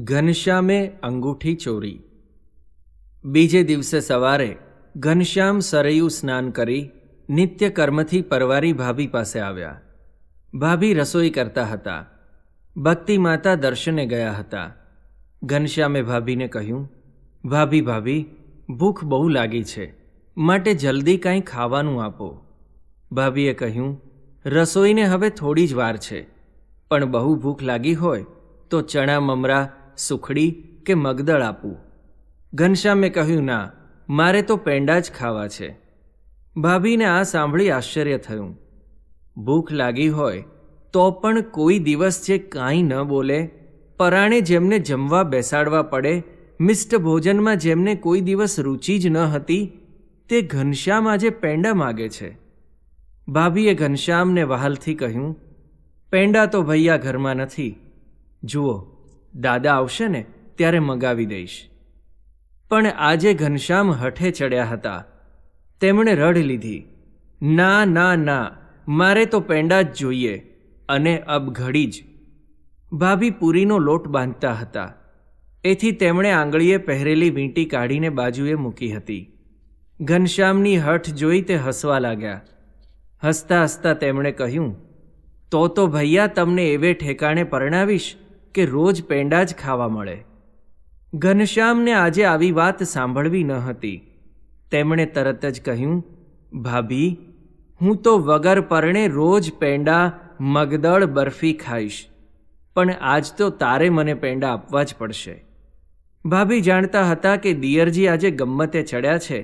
ઘનશ્યામે અંગૂઠી ચોરી। બીજે દિવસે સવારે ઘનશ્યામ સરયુ સ્નાન કરી નિત્ય કર્મથી પરવારી ભાભી પાસે આવ્યા। ભાભી રસોઈ કરતા હતા। ભક્તિ માતા દર્શને ગયા હતા। ઘનશ્યામે ભાભીને કહ્યું, ભાભી ભાભી ભૂખ બહુ લાગી છે, માટે જલ્દી કાંઈ ખાવાનું આપો। ભાભીએ કહ્યું, રસોઈને હવે થોડી જ વાર છે, પણ બહુ ભૂખ લાગી હોય તો ચણા મમરા, સુખડી કે મગદળ આપું। ઘનશ્યામે કહ્યું, ના, મારે તો પેંડા જ ખાવા છે। ભાભીને આ સાંભળી આશ્ચર્ય થયું। ભૂખ લાગી હોય તો પણ કોઈ દિવસ જે કાંઈ ન બોલે, પરાણે જેમને જમવા બેસાડવા પડે, મિષ્ટ ભોજનમાં જેમને કોઈ દિવસ રુચિ જ ન હતી, તે ઘનશ્યામ આજે પેંડા માગે છે। ભાભીએ ઘનશ્યામને વહાલથી કહ્યું, પેંડા તો ભૈયા ઘરમાં નથી, જુઓ દાદા આવશે ને ત્યારે મગાવી દઈશ। પણ આજે ઘનશ્યામ હઠે ચડ્યા હતા। તેમણે રડ લીધી, ના ના ના, મારે તો પેંડા જ જોઈએ, અને અબ ઘડી જ। ભાભી પૂરીનો લોટ બાંધતા હતા, એથી તેમણે આંગળીએ પહેરેલી વીંટી કાઢીને બાજુએ મૂકી હતી। ઘનશ્યામની હઠ જોઈ તે હસવા લાગ્યા। હસતા હસતા તેમણે કહ્યું, તો ભૈયા તમને એવે ઠેકાણે પરણાવીશ કે રોજ પેંડા જ ખાવા મળે। ઘનશ્યામને આજે આવી વાત સાંભળવી ન હતી। તેમણે તરત જ કહ્યું, ભાભી હું તો વગર પરણે રોજ પેંડા, મગદળ, બરફી ખાઈશ, પણ આજ તો તારે મને પેંડા આપવા જ પડશે। ભાભી જાણતા હતા કે દિયરજી આજે ગમ્મતે ચડ્યા છે,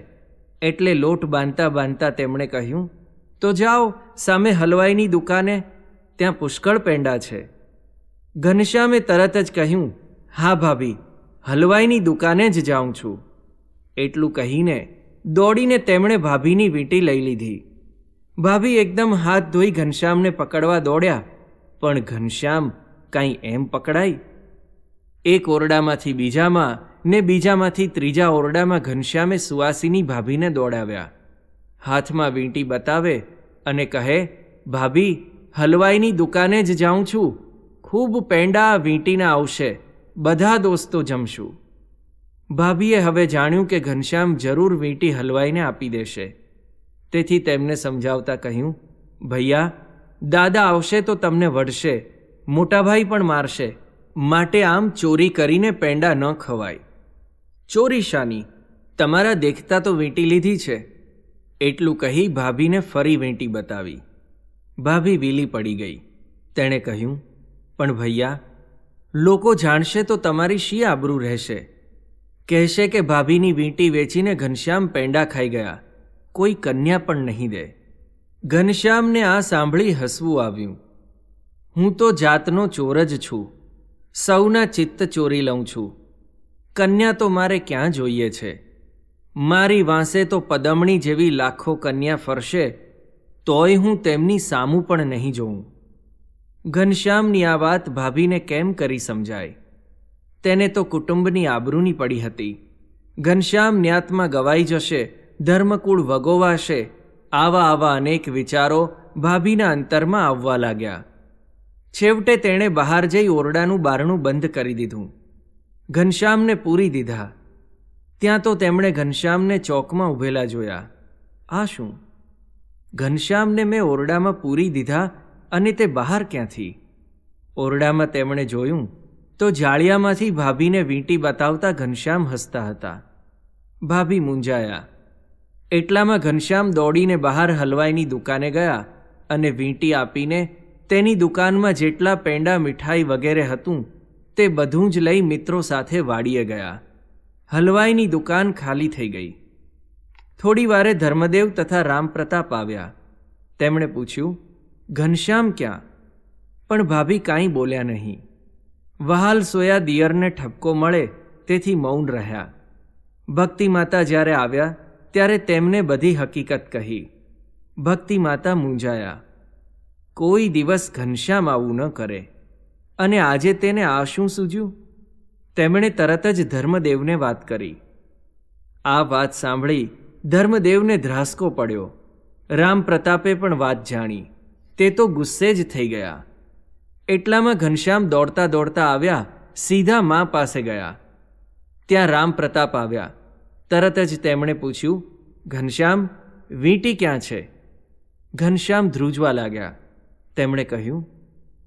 એટલે લોટ બાંધતા બાંધતા તેમણે કહ્યું, તો જાઓ સામે હલવાઈની દુકાને, ત્યાં પુષ્કળ પેંડા છે। ઘનશ્યામે તરત જ કહ્યું, હા ભાભી, હલવાઈની દુકાને જ જાઉં છું। એટલું કહીને દોડીને તેમણે ભાભીની વીંટી લઈ લીધી। ભાભી એકદમ હાથ ધોઈ ઘનશ્યામને પકડવા દોડ્યા, પણ ઘનશ્યામ કાંઈ એમ પકડાય? એક ઓરડામાંથી બીજામાં ને બીજામાંથી ત્રીજા ઓરડામાં ઘનશ્યામે સુવાસીની ભાભીને દોડાવ્યા। હાથમાં વીંટી બતાવે અને કહે, ભાભી હલવાઈની દુકાને જ જાઉં છું, ખૂબ પેંડા વીંટીના આવશે, બધા દોસ્તો જમશું। ભાભીએ હવે જાણ્યું કે ઘનશ્યામ જરૂર વીંટી હલવાઈને આપી દેશે, તેથી તેમને સમજાવતા કહ્યું, ભૈયા દાદા આવશે તો તમને વઢશે, મોટાભાઈ પણ મારશે, માટે આમ ચોરી કરીને પેંડા ન ખવાય। ચોરી શાની, તમારા દેખતા તો વીંટી લીધી છે। એટલું કહી ભાભીને ફરી વીંટી બતાવી। ભાભી વીલી પડી ગઈ। તેણે કહ્યું, પણ ભૈયા લોકો જાણશે તો તમારી શી આબરૂ રહેશે? કહેશે કે ભાભીની વીંટી વેચીને ઘનશ્યામ પેંડા ખાઈ ગયા, કોઈ કન્યા પણ નહીં દે। ઘનશ્યામને આ સાંભળી હસવું આવ્યું। હું તો જાતનો ચોર જ છું, સૌના ચિત્ત ચોરી લઉં છું, કન્યા તો મારે ક્યાં જોઈએ છે? મારી વાંસે તો પદમણી જેવી લાખો કન્યા ફરશે, તોય હું તેમની સામું પણ નહીં જોઉં। ઘનશ્યામની આ વાત ભાભીને કેમ કરી સમજાય? તેને તો કુટુંબની આબરૂની પડી હતી। ઘનશ્યામ ન્યાતમાં ગવાઈ જશે, ધર્મકુળ વગોવાશે, આવા અનેક વિચારો ભાભીના અંતરમાં આવવા લાગ્યા। છેવટે તેણે બહાર જઈ ઓરડાનું બારણું બંધ કરી દીધું। ઘનશ્યામને પૂરી દીધા। ત્યાં તો તેમણે ઘનશ્યામને ચોકમાં ઊભેલા જોયા। આ શું? ઘનશ્યામને મેં ઓરડામાં પૂરી દીધા અને તે બહાર ક્યાંથી? ઓરડામાં તેમણે જોયું તો જાળિયામાંથી ભાભીને વીંટી બતાવતા ઘનશ્યામ હસતા હતા। ભાભી મૂંઝાયા। એટલામાં ઘનશ્યામ દોડીને બહાર હલવાઈની દુકાને ગયા અને વીંટી આપીને તેની દુકાનમાં જેટલા પેંડા, મીઠાઈ વગેરે હતું તે બધું જ લઈ મિત્રો સાથે વાડીએ ગયા। હલવાઈની દુકાન ખાલી થઈ ગઈ। થોડી વારે ધર્મદેવ તથા રામપ્રતાપ આવ્યા। તેમણે પૂછ્યું, ઘનશ્યામ ક્યાં? પણ ભાભી કાંઈ બોલ્યા નહીં। વહાલ સોયા દિયરને ઠપકો મળે તેથી મૌન રહ્યા। ભક્તિ માતા જ્યારે આવ્યા ત્યારે તેમને બધી હકીકત કહી। ભક્તિ માતા મૂંઝાયા। કોઈ દિવસ ઘનશ્યામ આવું ન કરે, અને આજે તેને આ શું સૂઝ્યું? તેમણે તરત જ ધર્મદેવને વાત કરી। આ વાત સાંભળી ધર્મદેવને ધ્રાસકો પડ્યો। રામ પ્રતાપે પણ વાત જાણી, તે તો ગુસ્સે જ થઈ ગયા। એટલામાં ઘનશ્યામ દોડતા દોડતા આવ્યા, સીધા મા પાસે ગયા. ત્યાં રામ પ્રતાપ આવ્યા. તરત જ તેમણે પૂછ્યું, ઘનશ્યામ, વીંટી ક્યાં છે? ઘનશ્યામ ધ્રુજવા લાગ્યા. તેમણે કહ્યું,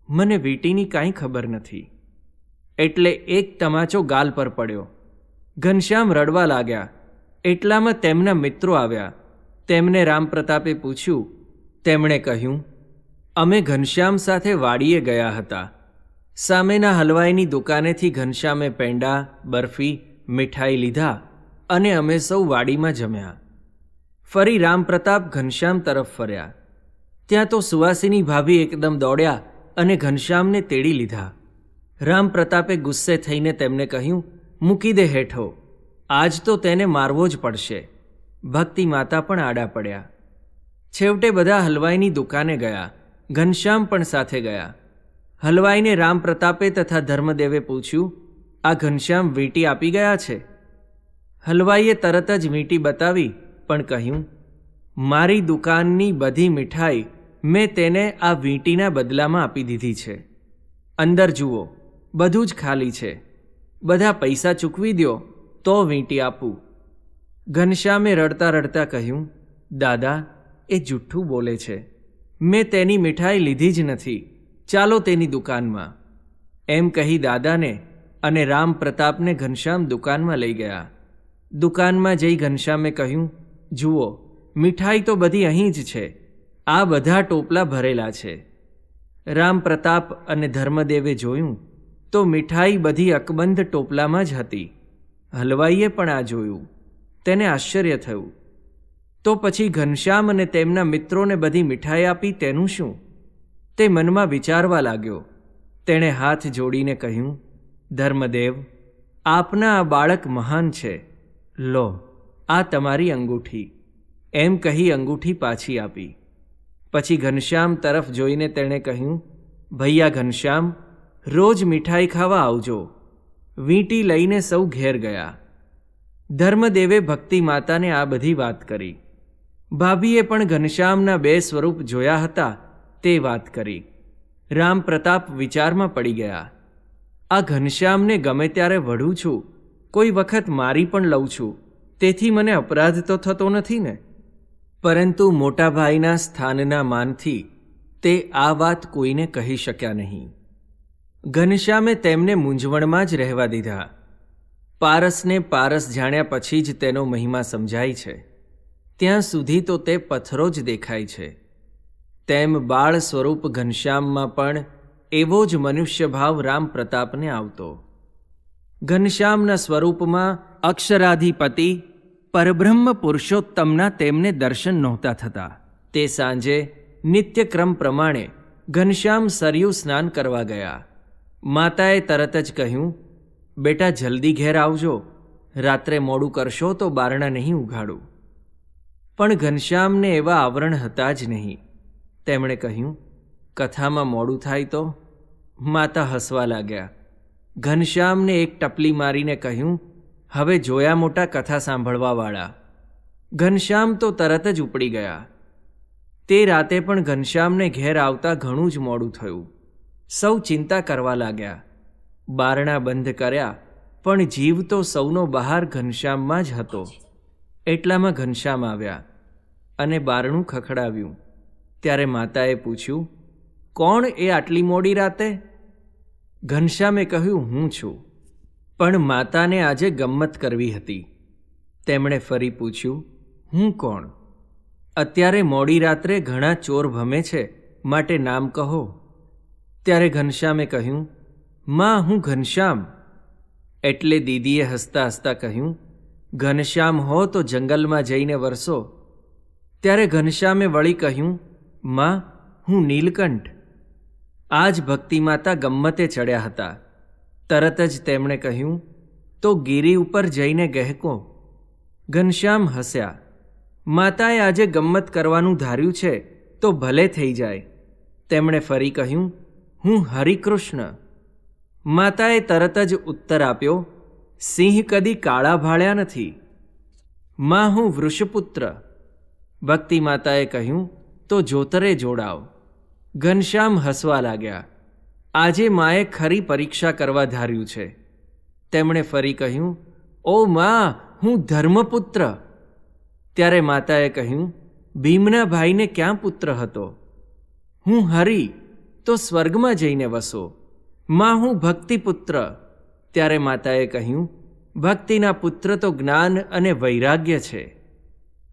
મને વીંટીની કાંઈ ખબર નથી. એટલે એક તમાચો ગાલ પર પડ્યો. ઘનશ્યામ રડવા લાગ્યા. એટલામાં તેમના મિત્રો આવ્યા. તેમને રામ પ્રતાપે પૂછ્યું. તેમણે કહ્યું, અમે ઘનશ્યામ સાથે વાડીએ ગયા હતા. સામેના હલવાઈની દુકાનેથી ઘનશ્યામે પેંડા, બરફી, મીઠાઈ લીધા અને અમે સૌ વાડીમાં જમ્યા. ફરી રામ પ્રતાપ ઘનશ્યામ તરફ ફર્યા. ત્યાં તો સુવાસિની ભાભી એકદમ દોડ્યા અને ઘનશ્યામને તેડી લીધા. રામ પ્રતાપે ગુસ્સે થઈને તેમને કહ્યું, મૂકી દે હેઠો, આજ તો તેને મારવો જ પડશે. ભક્તિ માતા પણ આડા પડ્યા. છેવટે બધા હલવાઈની દુકાને ગયા. ઘનશ્યામ પણ સાથે ગયા. હલવાઈને રામ પ્રતાપે તથા ધર્મદેવે પૂછ્યું, આ ઘનશ્યામ વીંટી આપી ગયા છે? હલવાઈએ તરત જ વીંટી બતાવી, પણ કહ્યું, મારી દુકાનની બધી મીઠાઈ મેં તેને આ વીંટીના બદલામાં આપી દીધી છે. અંદર જુઓ, બધું જ ખાલી છે. બધા પૈસા ચૂકવી દો તો વીંટી આપું. ઘનશ્યામે રડતા રડતા કહ્યું, દાદા, એ જુઠ્ઠું બોલે છે. મેં તેની મીઠાઈ લીધી જ નથી. ચાલો તેની દુકાનમાં. એમ કહી દાદાને અને રામ પ્રતાપને ઘનશ્યામ દુકાનમાં લઈ ગયા. દુકાનમાં જઈ ઘનશ્યામે કહ્યું, જુઓ, મીઠાઈ તો બધી અહીં જ છે. આ બધા ટોપલા ભરેલા છે. રામ પ્રતાપ અને ધર્મદેવે જોયું તો મીઠાઈ બધી અકબંધ ટોપલામાં જ હતી. હલવાઈએ પણ આ જોયું. તેને આશ્ચર્ય થયું. તો પછી ઘનશ્યામ અને તેમના મિત્રોને બધી મીઠાઈ આપી તેનું શું? તે મનમાં વિચારવા લાગ્યો. તેણે હાથ જોડીને કહ્યું, ધર્મદેવ, આપના આ બાળક મહાન છે. લો, આ તમારી અંગૂઠી. એમ કહી અંગૂઠી પાછી આપી. પછી ઘનશ્યામ તરફ જોઈને તેણે કહ્યું, ભૈયા ઘનશ્યામ, રોજ મીઠાઈ ખાવા આવજો. વીંટી લઈને સૌ ઘેર ગયા. ધર્મદેવે ભક્તિ માતાને આ બધી વાત કરી. ભાભીએ પણ ઘનશ્યામના 2 સ્વરૂપ જોયા હતા તે વાત કરી. રામ પ્રતાપ વિચારમાં પડી ગયા. આ ઘનશ્યામને ગમે ત્યારે વઢું છું, કોઈ વખત મારી પણ લઉં છું, તેથી મને અપરાધ તો થતો નથી ને? પરંતુ મોટા ભાઈના સ્થાનના માનથી તે આ વાત કોઈને કહી શક્યા નહીં. ઘનશ્યામે તેમને મૂંઝવણમાં જ રહેવા દીધા. પારસને પારસ જાણ્યા પછી જ તેનો મહિમા સમજાય છે. ત્યાં સુધી તો તે પથ્થરો જ દેખાય છે. તેમ બાળ સ્વરૂપ ઘનશ્યામમાં પણ એવો જ મનુષ્ય ભાવ રામ પ્રતાપને આવતો. ઘનશ્યામના સ્વરૂપમાં અક્ષરાધિપતિ પરબ્રહ્મ પુરુષોત્તમના તેમને દર્શન નહોતા થતા. તે સાંજે નિત્યક્રમ પ્રમાણે ઘનશ્યામ સરયુ સ્નાન કરવા ગયા. માતાએ તરત જ કહ્યું, બેટા જલ્દી ઘેર આવજો, રાત્રે મોડું કરશો તો બારણા નહીં ઉઘાડું. પણ ઘનશ્યામને એવા આવરણ હતા જ નહીં. તેમણે કહ્યું, કથામાં મોડું થાય તો? માતા હસવા લાગ્યા. ઘનશ્યામને એક ટપલી મારીને કહ્યું, હવે જોયા મોટા કથા સાંભળવાવાળા. ઘનશ્યામ તો તરત જ ઉપડી ગયા. તે રાતે પણ ઘનશ્યામને ઘેર આવતા ઘણું જ મોડું થયું. સૌ ચિંતા કરવા લાગ્યા. બારણા બંધ કર્યા, પણ જીવ તો સૌનો બહાર ઘનશ્યામમાં જ હતો. એટલામાં ઘનશ્યામ આવ્યા અને બારણું ખખડાવ્યું. ત્યારે માતાએ પૂછ્યું, કોણ એ આટલી મોડી રાતે? ઘનશ્યામે કહ્યું, હું છું. પણ માતાને આજે ગમ્મત કરવી હતી. તેમણે ફરી પૂછ્યું, હું કોણ? અત્યારે મોડી રાત્રે ઘણા ચોર ભમે છે, માટે નામ કહો. ત્યારે ઘનશ્યામે કહ્યું, માં, હું ઘનશ્યામ. એટલે દીદીએ હસતા હસતા કહ્યું, ઘનશ્યામ હો તો જંગલમાં જઈને વરસો. ત્યારે ઘનશ્યામે વળી કહ્યું, માં, હું નીલકંઠ. આજ ભક્તિમાતા ગમ્મતે ચડ્યા હતા. તરત જ તેમણે કહ્યું, તો ગીરી ઉપર જઈને ગહેકો. ઘનશ્યામ હસ્યા. માતાએ આજે ગમ્મત કરવાનું ધાર્યું છે તો ભલે થઈ જાય. તેમણે ફરી કહ્યું, હું હરિકૃષ્ણ. માતાએ તરત જ ઉત્તર આપ્યો, સિંહ કદી કાળા ભાળ્યા નથી. માં, હું વૃષપુત્ર. ભક્તિ માતાએ કહ્યું, તો જોતરે જોડાવ. ઘનશ્યામ હસવા લાગ્યા. આજે માએ ખરી પરીક્ષા કરવા ધાર્યું છે. તેમણે ફરી કહ્યું, ઓ મા, હું ધર્મપુત્ર. ત્યારે માતાએ કહ્યું, ભીમના ભાઈને ક્યાં પુત્ર હતો? હું હરિ, તો સ્વર્ગમાં જઈને વસો. મા, હું ભક્તિપુત્ર. ત્યારે માતાએ કહ્યું, ભક્તિના પુત્ર તો જ્ઞાન અને વૈરાગ્ય છે.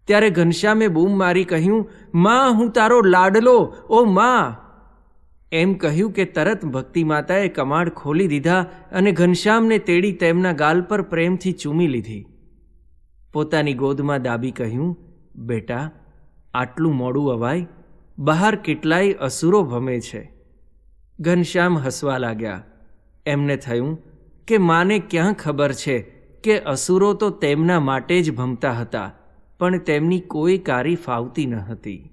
ત્યારે ઘનશ્યામે બૂમ મારી કહ્યું, મા, હું તારો લાડલો, ઓ મા. એમ કહ્યું કે તરત ભક્તિ માતાએ કમાડ ખોલી દીધા અને ઘનશ્યામને તેડી તેમના ગાલ પર પ્રેમથી ચૂમી લીધી. પોતાની ગોદમાં દાબી કહ્યું, બેટા, આટલું મોડું અવાય? બહાર કેટલાય અસુરો ભમે છે. ઘનશ્યામ હસવા લાગ્યા. એમને થયું કે માને ક્યાં ખબર છે કે અસુરો તો તેમના માટે જ ભમતા હતા, પણ તેમની કોઈ કારી ફાવતી ન હતી.